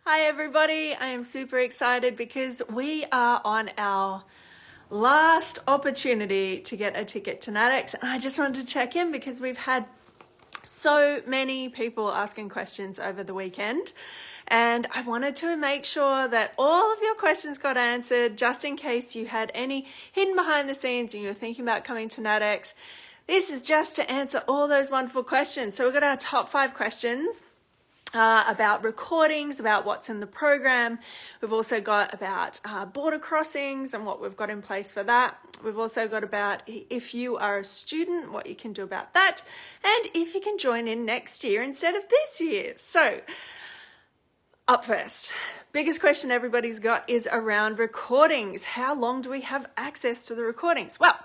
Hi everybody, I am super excited because we are on our last opportunity to get a ticket to NatEx, and I just wanted to check in because we've had so many people asking questions over the weekend, and I wanted to make sure that all of your questions got answered just in case you had any hidden behind the scenes and you were thinking about coming to NatEx. This is just to answer all those wonderful questions. So we've got our top 5 questions. About recordings, about what's in the program. We've also got about border crossings and what we've got in place for that. We've also got about if you are a student, what you can do about that, and if you can join in next year instead of this year. So, up first, biggest question everybody's got is around recordings. How long do we have access to the recordings? Well,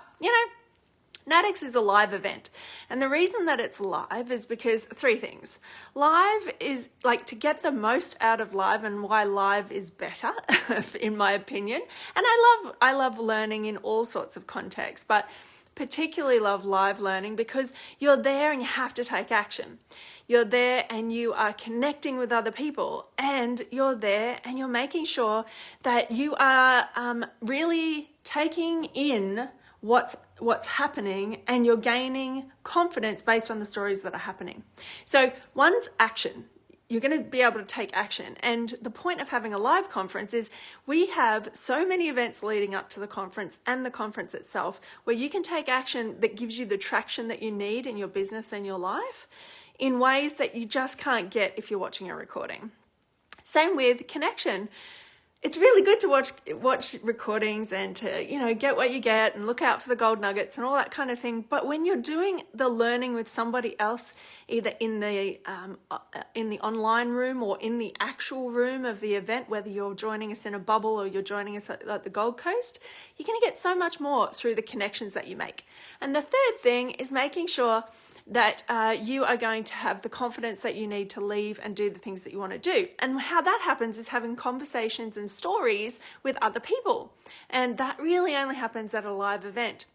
NatEx is a live event, and the reason that it's live is because 3 things. Live is like to get the most out of live, and why live is better in my opinion. And I love learning in all sorts of contexts, but particularly love live learning because you're there and you have to take action. You're there and you are connecting with other people, and you're there and you're making sure that you are really taking in what's happening, and you're gaining confidence based on the stories that are happening. So one's action. You're going to be able to take action. And the point of having a live conference is we have so many events leading up to the conference and the conference itself where you can take action that gives you the traction that you need in your business and your life in ways that you just can't get if you're watching a recording. Same with connection. It's really good to watch recordings and to, get what you get and look out for the gold nuggets and all that kind of thing. But when you're doing the learning with somebody else, either in the online room or in the actual room of the event, whether you're joining us in a bubble or you're joining us at the Gold Coast, you're going to get so much more through the connections that you make. And the third thing is making sure that you are going to have the confidence that you need to leave and do the things that you want to do. And how that happens is having conversations and stories with other people. And that really only happens at a live event.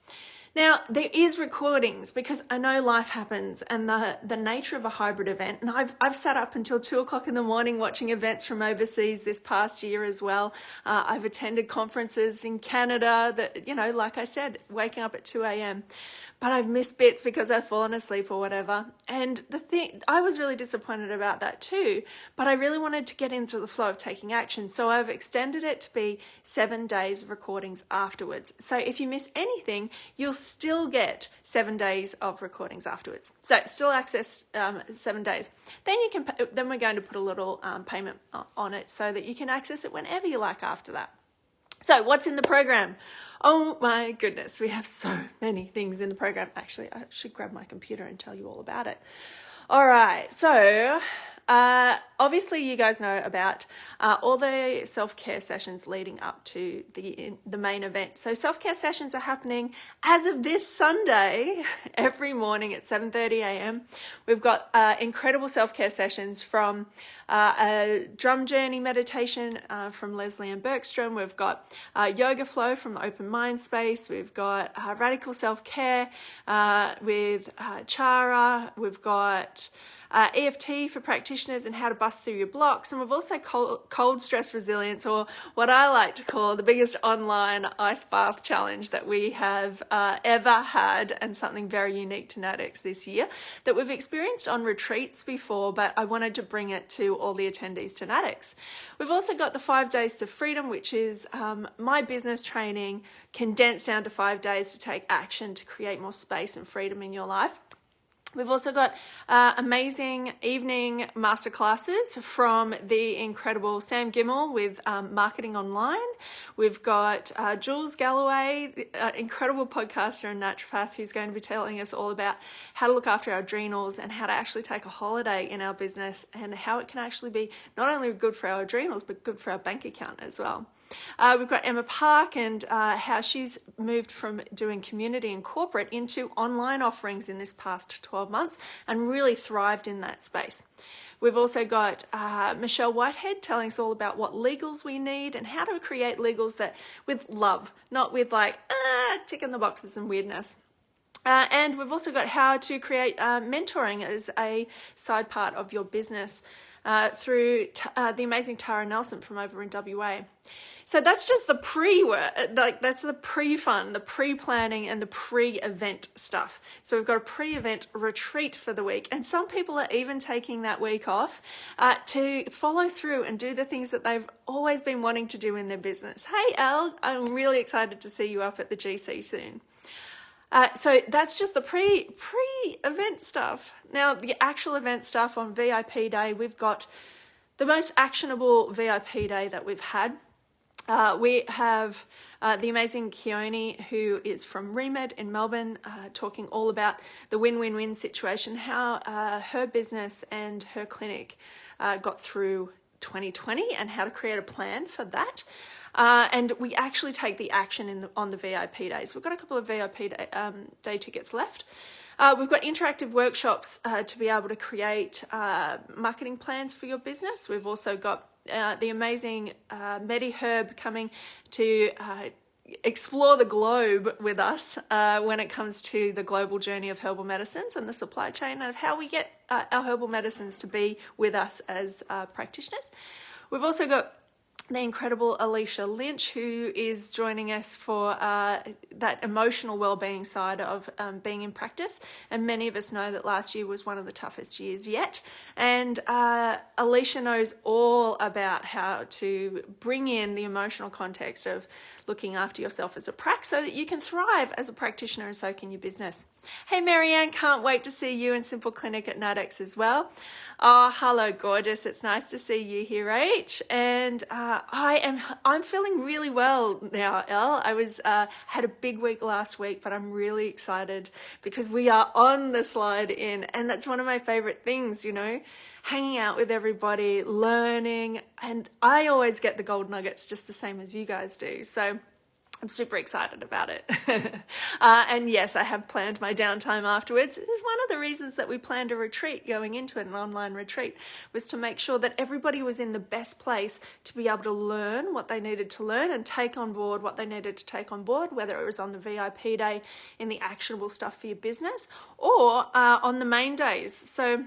Now, there is recordings because I know life happens, and the nature of a hybrid event, and I've sat up until 2:00 in the morning watching events from overseas this past year as well. I've attended conferences in Canada that, like I said, waking up at 2 a.m. But I've missed bits because I've fallen asleep or whatever. And I was really disappointed about that too, but I really wanted to get into the flow of taking action. So I've extended it to be 7 days of recordings afterwards. So if you miss anything, you'll still get 7 days of recordings afterwards. So still access 7 days. Then we're going to put a little payment on it so that you can access it whenever you like after that. So what's in the program? Oh my goodness, we have so many things in the program. Actually, I should grab my computer and tell you all about it. All right, so obviously you guys know about all the self-care sessions leading up to the main event. So self-care sessions are happening as of this Sunday every morning at 7:30 a.m. We've got incredible self-care sessions from a drum journey meditation from Leslie Ann Bergstrom. We've got yoga flow from Open Mind Space. We've got radical self-care with Chara. We've got EFT for practitioners and how to bust through your blocks. And we've also cold stress resilience, or what I like to call the biggest online ice bath challenge that we have ever had, and something very unique to NatEx this year that we've experienced on retreats before, but I wanted to bring it to all the attendees to NatEx. We've also got the 5 days to freedom, which is my business training condensed down to 5 days to take action to create more space and freedom in your life. We've also got amazing evening masterclasses from the incredible Sam Gimmel with Marketing Online. We've got Jules Galloway, incredible podcaster and naturopath, who's going to be telling us all about how to look after our adrenals and how to actually take a holiday in our business, and how it can actually be not only good for our adrenals, but good for our bank account as well. We've got Emma Park and how she's moved from doing community and corporate into online offerings in this past 12 months and really thrived in that space. We've also got Michelle Whitehead telling us all about what legals we need and how to create legals that with love, not with ticking the boxes and weirdness. And we've also got how to create mentoring as a side part of your business through the amazing Tara Nelson from over in WA. So that's just the that's the pre-fun, the pre-planning and the pre-event stuff. So we've got a pre-event retreat for the week, and some people are even taking that week off to follow through and do the things that they've always been wanting to do in their business. Hey Elle, I'm really excited to see you up at the GC soon. So that's just the pre-event stuff. Now the actual event stuff on VIP day, we've got the most actionable VIP day that we've had. We have the amazing Keone, who is from Remed in Melbourne, talking all about the win-win-win situation, how her business and her clinic got through 2020 and how to create a plan for that. And we actually take the action on the VIP days. We've got a couple of VIP day tickets left. We've got interactive workshops to be able to create marketing plans for your business. We've also got the amazing MediHerb coming to explore the globe with us when it comes to the global journey of herbal medicines and the supply chain of how we get our herbal medicines to be with us as practitioners. We've also got the incredible Alicia Lynch, who is joining us for that emotional well-being side of being in practice. And many of us know that last year was one of the toughest years yet. And Alicia knows all about how to bring in the emotional context of looking after yourself as a prac so that you can thrive as a practitioner, and so can your business. Hey Marianne, can't wait to see you in Simple Clinic at NatEx as well. Oh, hello gorgeous, it's nice to see you here, H. And I'm feeling really well now, Elle. I had a big week last week, but I'm really excited because we are on the slide in, and that's one of my favorite things, hanging out with everybody, learning, and I always get the gold nuggets just the same as you guys do. So I'm super excited about it. And yes, I have planned my downtime afterwards. This is one of the reasons that we planned a retreat going into it, an online retreat, was to make sure that everybody was in the best place to be able to learn what they needed to learn and take on board what they needed to take on board, whether it was on the VIP day in the actionable stuff for your business or on the main days. So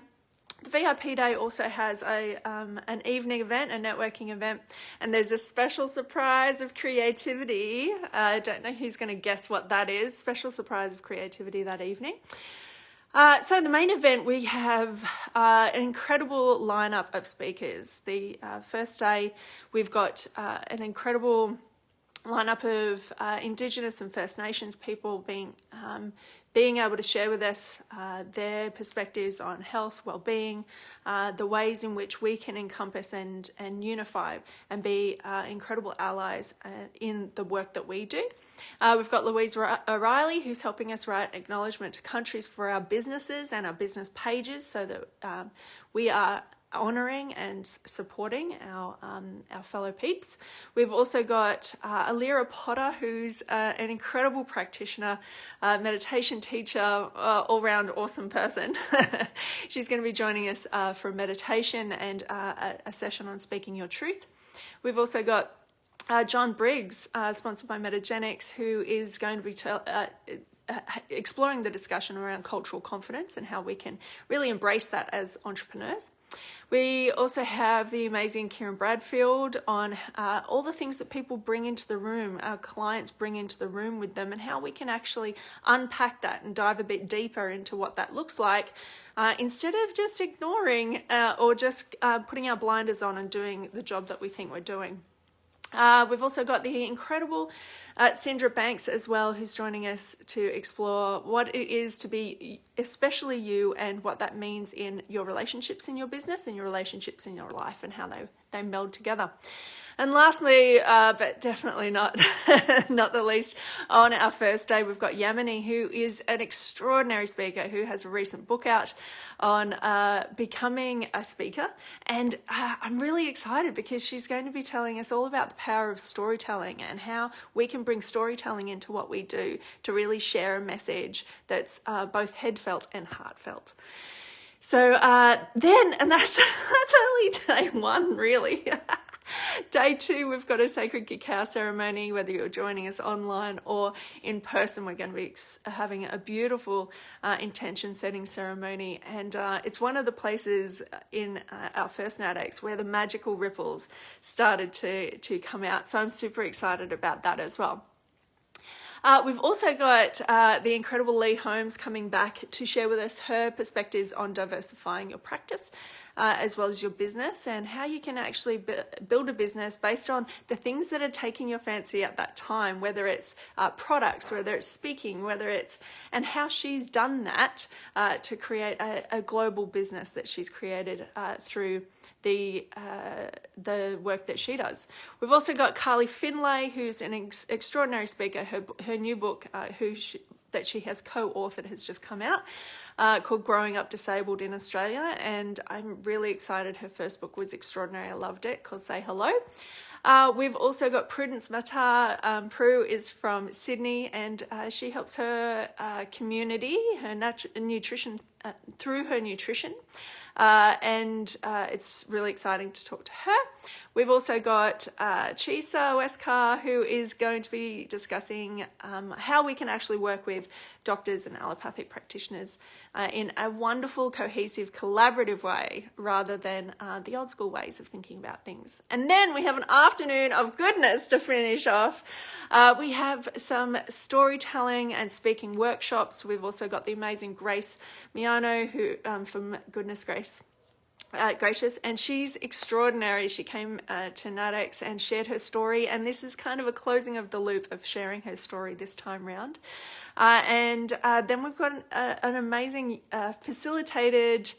the VIP day also has an evening event, a networking event, and there's a special surprise of creativity. I don't know who's going to guess what that is. Special surprise of creativity that evening. So the main event, we have an incredible lineup of speakers. The first day, we've got an incredible lineup of Indigenous and First Nations people being able to share with us their perspectives on health, well-being, the ways in which we can encompass and unify and be incredible allies in the work that we do. We've got Louise O'Reilly, who's helping us write acknowledgement to countries for our businesses and our business pages so that we are honouring and supporting our fellow peeps. We've also got Alira Potter, who's an incredible practitioner, meditation teacher, all-round awesome person. She's going to be joining us for a meditation and a session on speaking your truth. We've also got John Briggs, sponsored by Metagenics, who is going to be exploring the discussion around cultural confidence and how we can really embrace that as entrepreneurs. We also have the amazing Kieran Bradfield on all the things that people bring into the room, our clients bring into the room with them, and how we can actually unpack that and dive a bit deeper into what that looks like instead of just ignoring or just putting our blinders on and doing the job that we think we're doing. We've also got the incredible Sindra Banks as well, who's joining us to explore what it is to be especially you and what that means in your relationships in your business and your relationships in your life and how they meld together. And lastly, but definitely not not the least, on our first day, we've got Yamini, who is an extraordinary speaker who has a recent book out on becoming a speaker. And I'm really excited because she's going to be telling us all about the power of storytelling and how we can bring storytelling into what we do to really share a message that's both headfelt and heartfelt. So then, and that's only day one, really. Day 2, we've got a sacred cacao ceremony. Whether you're joining us online or in person, we're going to be having a beautiful intention setting ceremony. And it's one of the places in our first NatEx where the magical ripples started to come out. So I'm super excited about that as well. We've also got the incredible Lee Holmes coming back to share with us her perspectives on diversifying your practice as well as your business, and how you can actually build a business based on the things that are taking your fancy at that time, whether it's products, whether it's speaking, and how she's done that to create a global business that she's created through the work that she does. We've also got Carly Finlay, who's an extraordinary speaker. Her new book, that she has co-authored, has just come out, called Growing Up Disabled in Australia, and I'm really excited. Her first book was extraordinary. I loved it, called Say Hello. We've also got Prudence Matar. Prue is from Sydney, and she helps her community, her nutrition, through her nutrition. And it's really exciting to talk to her. We've also got Chisa Westcar, who is going to be discussing how we can actually work with doctors and allopathic practitioners in a wonderful, cohesive, collaborative way, rather than the old school ways of thinking about things. And then we have an afternoon of goodness to finish off. We have some storytelling and speaking workshops. We've also got the amazing Grace Miano, who from Goodness Gracious, and she's extraordinary. She came to NatEx and shared her story, and this is kind of a closing of the loop of sharing her story this time round. And then we've got an amazing facilitated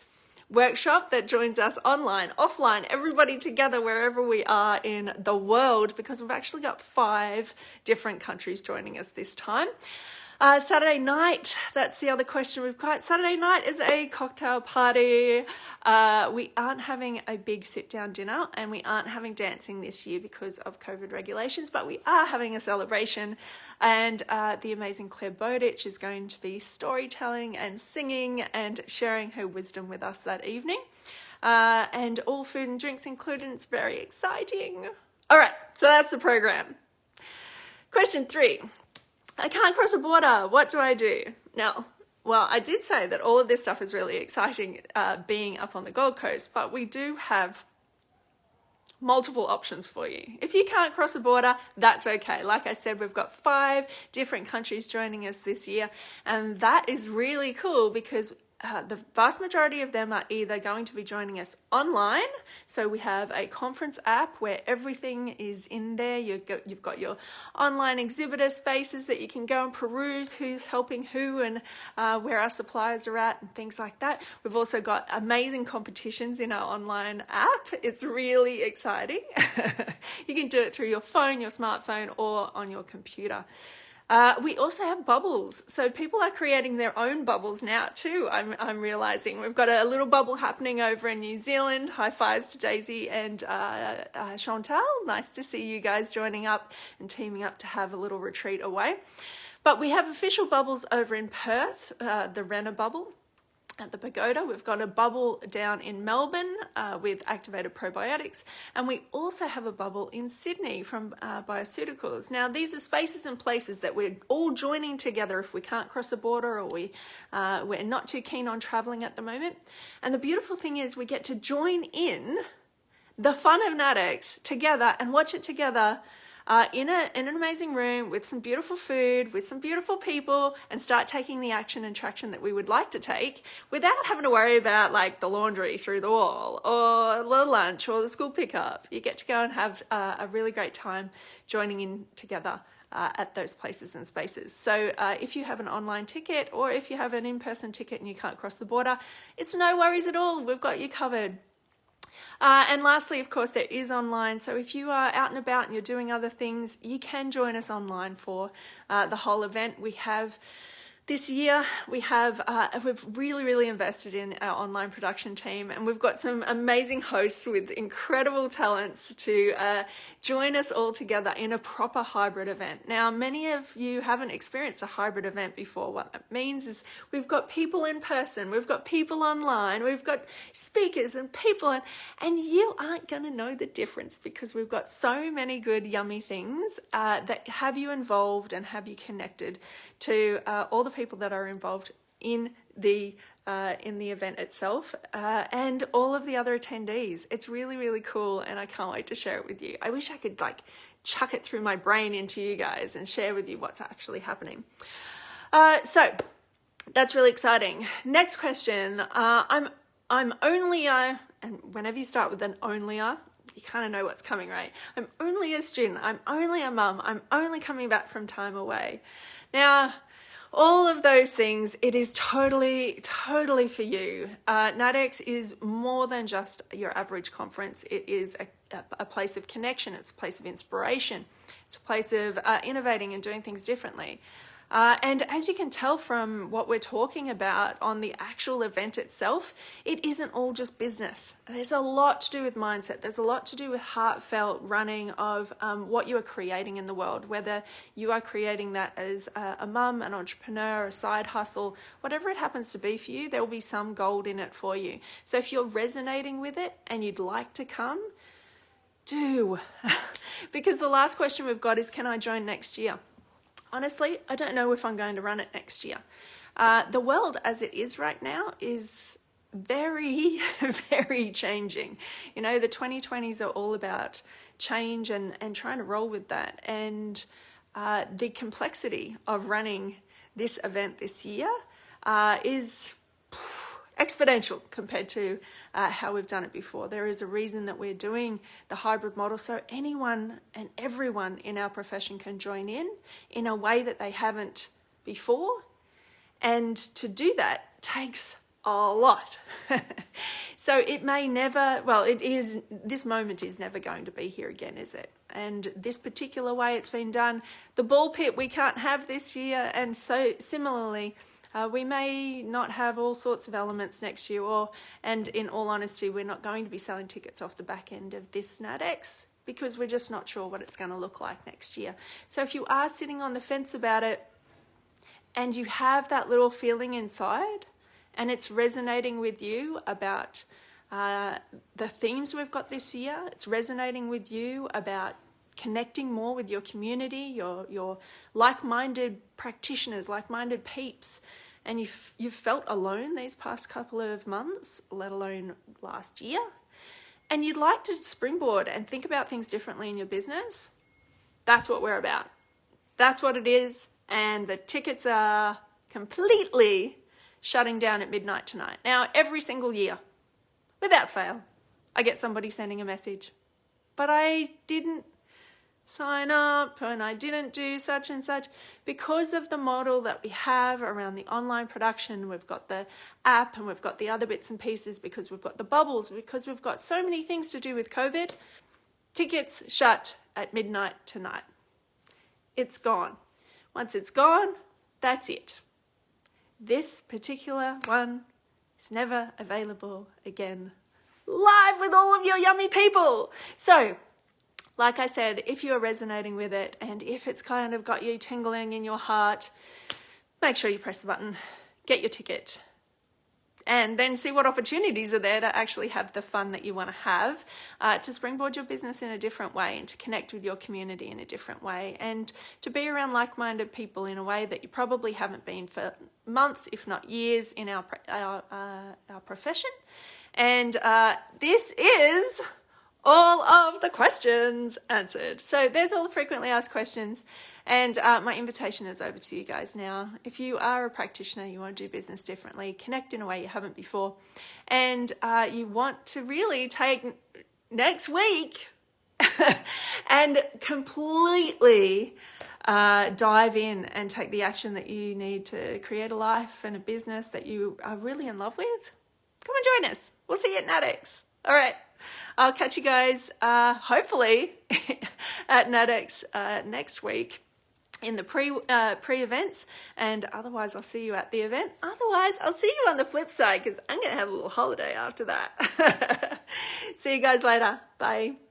workshop that joins us online, offline, everybody together wherever we are in the world, because we've actually got 5 different countries joining us this time. Saturday night, that's the other question we've got. Saturday night is a cocktail party. We aren't having a big sit-down dinner, and we aren't having dancing this year because of COVID regulations, but we are having a celebration, and the amazing Claire Bowditch is going to be storytelling and singing and sharing her wisdom with us that evening. And all food and drinks included. It's very exciting. All right, so that's the program. Question 3. I can't cross a border. What do I do? Now, well, I did say that all of this stuff is really exciting being up on the Gold Coast, but we do have multiple options for you. If you can't cross a border, that's okay. Like I said, we've got 5 different countries joining us this year, and that is really cool because the vast majority of them are either going to be joining us online. So we have a conference app where everything is in there. You've got your online exhibitor spaces that you can go and peruse who's helping who and where our suppliers are at and things like that. We've also got amazing competitions in our online app. It's really exciting. You can do it through your phone, your smartphone, or on your computer. We also have bubbles. So people are creating their own bubbles now too, I'm realizing. We've got a little bubble happening over in New Zealand. High fives to Daisy and Chantal. Nice to see you guys joining up and teaming up to have a little retreat away. But we have official bubbles over in Perth, the Renner bubble. At the Pagoda, we've got a bubble down in Melbourne with activated probiotics, and we also have a bubble in Sydney from Bioceuticals. Now, these are spaces and places that we're all joining together if we can't cross a border or we're not too keen on traveling at the moment. And the beautiful thing is we get to join in the fun of NatEx together and watch it together in an amazing room with some beautiful food, with some beautiful people, and start taking the action and traction that we would like to take without having to worry about like the laundry through the wall or the lunch or the school pickup. You get to go and have a really great time joining in together at those places and spaces. So if you have an online ticket or if you have an in-person ticket and you can't cross the border, it's no worries at all. We've got you covered. And lastly, of course, there is online. So if you are out and about and you're doing other things, you can join us online for the whole event. We have This year we've really invested in our online production team, and we've got some amazing hosts with incredible talents to join us all together in a proper hybrid event. Now, many of you haven't experienced a hybrid event before. What that means is we've got people in person, we've got people online, we've got speakers and people, and you aren't going to know the difference because we've got so many good, yummy things that have you involved and have you connected to all the people that are involved in the event itself and all of the other attendees. It's really cool, and I can't wait to share it with you. I wish I could like chuck it through my brain into you guys and share with you what's actually happening. So that's really exciting. Next question. I'm only and whenever you start with an only you kind of know what's coming, right? I'm only a student. I'm only a mum. I'm only coming back from time away. Now, all of those things, it is totally for you. NatEx is more than just your average conference. It is a place of connection. It's a place of inspiration. It's a place of innovating and doing things differently. And as you can tell from what we're talking about on the actual event itself, it isn't all just business. There's a lot to do with mindset. There's a lot to do with heartfelt running of what you are creating in the world, whether you are creating that as a mum, an entrepreneur, a side hustle, whatever it happens to be for you, there will be some gold in it for you. So if you're resonating with it and you'd like to come, do. Because the last question we've got is, can I join next year? Honestly, I don't know if I'm going to run it next year. The world as it is right now is very changing. You know, the 2020s are all about change and trying to roll with that. And the complexity of running this event this year is exponential compared to how we've done it before. There is a reason that we're doing the hybrid model, so anyone and everyone in our profession can join in a way that they haven't before. And to do that takes a lot. So it may never, well, this moment is never going to be here again, is it? And this particular way it's been done, the ball pit we can't have this year, and so similarly, we may not have all sorts of elements next year, and in all honesty, we're not going to be selling tickets off the back end of this NatEx because we're just not sure what it's going to look like next year. So if you are sitting on the fence about it and you have that little feeling inside and it's resonating with you about the themes we've got this year, it's resonating with you about connecting more with your community, your like-minded practitioners, like-minded peeps, and you've felt alone these past couple of months, let alone last year, and you'd like to springboard and think about things differently in your business, that's what we're about. That's what it is, and the tickets are completely shutting down at midnight tonight. Now, every single year, without fail, I get somebody sending a message, but I didn't sign up and I didn't do such and such. Because of the model that we have around the online production, we've got the app and we've got the other bits and pieces, because we've got the bubbles, because we've got so many things to do with COVID, tickets shut at midnight tonight. It's gone. Once it's gone, that's it. This particular one is never available again, live with all of your yummy people. So, like I said, if you're resonating with it and if it's kind of got you tingling in your heart, make sure you press the button, get your ticket, and then see what opportunities are there to actually have the fun that you want to have, to springboard your business in a different way and to connect with your community in a different way and to be around like-minded people in a way that you probably haven't been for months, if not years, in our profession. And this is all of the questions answered. So there's all the frequently asked questions, and my invitation is over to you guys now. If you are a practitioner, you want to do business differently, connect in a way you haven't before, and you want to really take next week and completely dive in and take the action that you need to create a life and a business that you are really in love with, come and join us. We'll see you at NatEx. All right. I'll catch you guys hopefully at NatEx next week. in the pre-events, and otherwise I'll see you at the event. Otherwise I'll see you on the flip side, because I'm gonna have a little holiday after that. See you guys later. Bye.